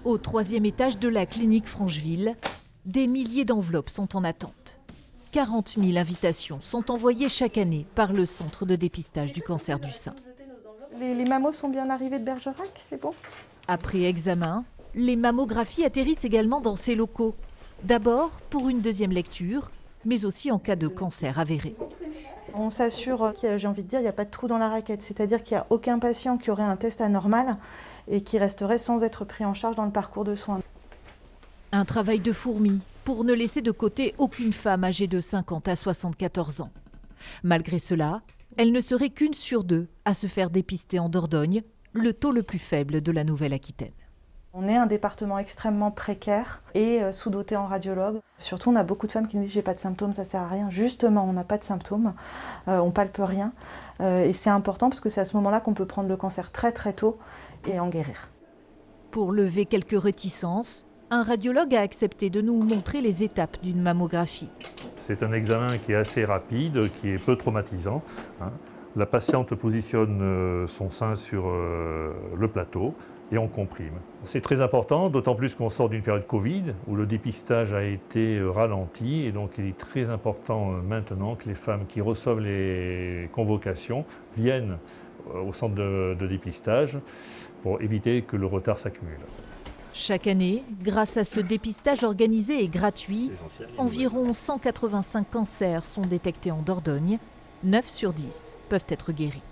Au 3e étage de la clinique Francheville, des milliers d'enveloppes sont en attente. 40 000 invitations sont envoyées chaque année par le Centre de dépistage du cancer du sein. Les mammos sont bien arrivés de Bergerac, c'est bon? Après examen, les mammographies atterrissent également dans ces locaux. D'abord pour une deuxième lecture, mais aussi en cas de cancer avéré. On s'assure qu'il n'y a pas de trou dans la raquette, c'est-à-dire qu'il n'y a aucun patient qui aurait un test anormal et qui resterait sans être pris en charge dans le parcours de soins. Un travail de fourmi pour ne laisser de côté aucune femme âgée de 50 à 74 ans. Malgré cela, elle ne serait qu'une sur deux à se faire dépister en Dordogne, le taux le plus faible de la Nouvelle-Aquitaine. On est un département extrêmement précaire et sous-doté en radiologues. Surtout, on a beaucoup de femmes qui nous disent « j'ai pas de symptômes, ça sert à rien ». Justement, on n'a pas de symptômes, on palpe rien. Et c'est important parce que c'est à ce moment-là qu'on peut prendre le cancer très très tôt et en guérir. Pour lever quelques réticences, un radiologue a accepté de nous montrer les étapes d'une mammographie. C'est un examen qui est assez rapide, qui est peu traumatisant. La patiente positionne son sein sur le plateau et on comprime. C'est très important, d'autant plus qu'on sort d'une période Covid où le dépistage a été ralenti et donc il est très important maintenant que les femmes qui reçoivent les convocations viennent au centre de dépistage pour éviter que le retard s'accumule. Chaque année, grâce à ce dépistage organisé et gratuit, environ 185 cancers sont détectés en Dordogne. 9 sur 10 peuvent être guéris.